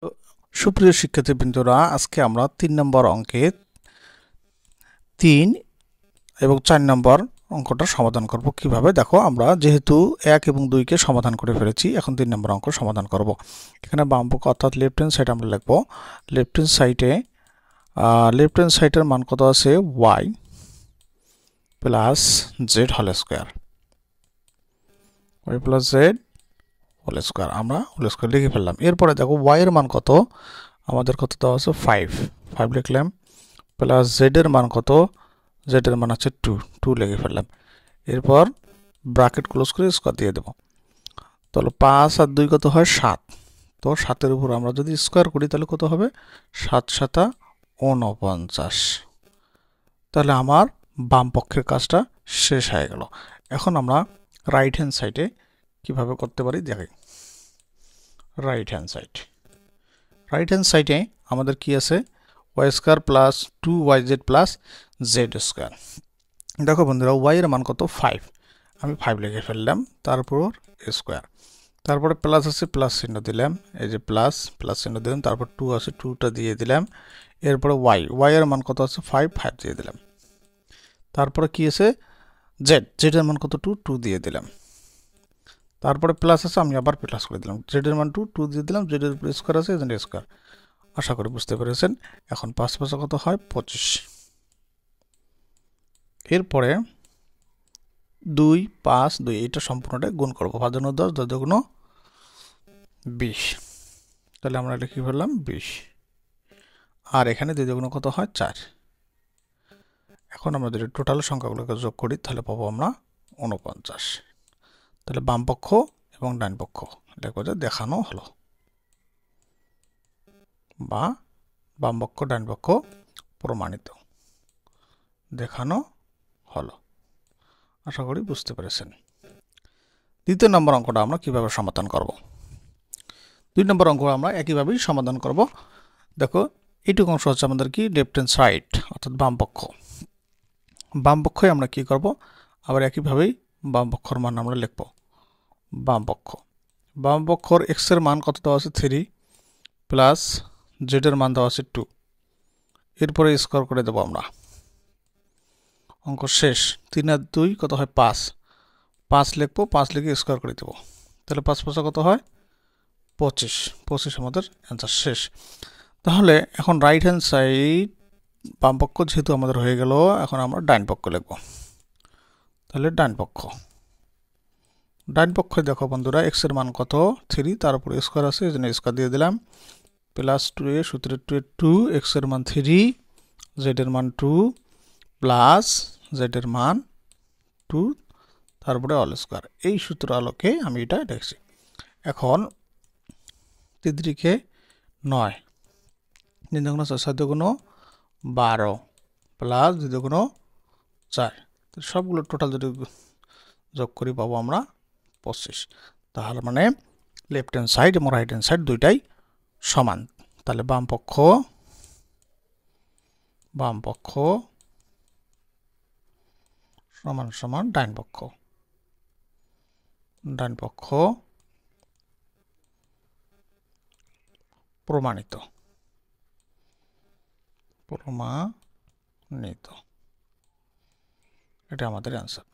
তো সুপ্রিয় শিক্ষার্থীবৃন্দরা, আজকে আমরা 3 নম্বর অঙ্কে 3 এবং 4 নম্বর অঙ্কটা সমাধান করব। কিভাবে দেখো, আমরা যেহেতু 1 এবং 2 কে সমাধান করে ফেলেছি, এখন 3 নম্বর অঙ্ক সমাধান করব। এখানে বাম পক্ষ অর্থাৎ লেফট হ্যান্ড সাইড আমরা লিখব। লেফট হ্যান্ড সাইডের মান কত আছে? y plus z whole square. y plus z whole square, আমরা হোল স্কয়ার লিখে ফেললাম। এরপরে দেখো y এর মান কত, আমাদের কত দেওয়া আছে 5 লিখলাম, প্লাস z এর মান কত, z এর মান আছে 2 লিখে ফেললাম। এরপর ব্র্যাকেট ক্লোজ করে স্কয়ার দিয়ে দেব। তাহলে 5 আর 2 কত হয়? 7। তো 7 এর উপর আমরা যদি স্কয়ার করি তাহলে কত হবে? 7 7 49। তাহলে আমার বাম পক্ষের কাজটা শেষ হয়ে গেল। এখন আমরা রাইট হ্যান্ড সাইডে কিভাবে করতে পারি দেখি। রাইট হ্যান্ড সাইডে আমাদের কি আছে? y square plus 2yz plus z square. দেখো বন্ধুরা, y এর মান কত? 5, আমি 5 লিখে ফেললাম, তারপর স্কয়ার, তারপরে প্লাস আছে, প্লাস চিহ্ন দিলাম, এই যে প্লাস চিহ্ন দিলাম, তারপর 2 আছে, 2টা দিয়ে দিলাম। এরপরে y এর মান কত আছে? 5 দিয়ে দিলাম। তারপরে কি আছে? z এর মান কত? 2 দিয়ে দিলাম। তারপরে প্লাস আছে, আমি আবার প্লাস করে দিলাম, z এর মান 2 দিয়ে দিলাম, z এর উপর স্কয়ার আছে, এজন্য স্কয়ার। আশা করি বুঝতে পেরেছেন। এখন 5 5 কত হয়? 25। এরপরে 2 5 2 এটা সম্পূর্ণটা গুণ করব। 5 × 10 10 × 20, তাহলে আমরা লিখে ফেললাম 20। আর এখানে 2 × কত হয়? 4। এখন আমরা যদি টোটাল সংখ্যাগুলোকে যোগ করি তাহলে পাবো আমরা 49। তাহলে বাম পক্ষ এবং ডান পক্ষ লিখব যে দেখানো হলো, বা বাম পক্ষ ডান পক্ষ প্রমাণিত, দেখানো হলো। আশা করি বুঝতে পেরেছেন। দ্বিতীয় নম্বর অঙ্কটা আমরা কিভাবে সমাধান করব? 2 নম্বর অঙ্ক আমরা একইভাবেই সমাধান করব। দেখো, এইটুকু অংশ হচ্ছে আমাদের কি? লেফট হ্যান্ড সাইড অর্থাৎ বাম পক্ষ। বাম পক্ষে আমরা কি করব? আবার একইভাবেই বাম পক্ষর মান আমরা লিখব। বাম পক্ষর x এর মান কত দেওয়া আছে? 3 প্লাস z এর মান দেওয়া আছে 2। এরপরে স্কয়ার করে দেব আমরা। অঙ্ক শেষ। 3 আর 2 কত হয়? 5 লিখবো, 5 লিখে স্কয়ার করে দেব। তাহলে 5 5 কত হয়? 25 আমাদের অ্যান্সার শেষ। তাহলে এখন রাইট হ্যান্ড সাইড বাম পক্ষ যেহেতু আমাদের হয়ে গেল, এখন আমরা ডান পক্ষ লিখব। তাহলে ডান পক্ষে দেখো বন্ধুরা, x এর মান কত? 3, তার উপর স্কয়ার আছে, এজন্য স্কয়ার দিয়ে দিলাম, প্লাস 2a সূত্রের 2 এর 2, x এর মান 3, z এর মান 2 প্লাস z এর মান 2, তারপরে অল স্কয়ার। এই সূত্র আলোকে আমি এটা লিখছি। এখন 3 কে 9, 3 × 6 7 × 12 প্লাস 2 × 4, সবগুলো টোটাল যদি যোগ করি পাবো আমরা 25। তাহলে মানে লেফট হ্যান্ড সাইড এবং রাইট হ্যান্ড সাইড দুইটাই সমান। তাহলে বাম পক্ষ সমান সমান ডান পক্ষ প্রমাণিত। এটা আমাদের অ্যান্সার।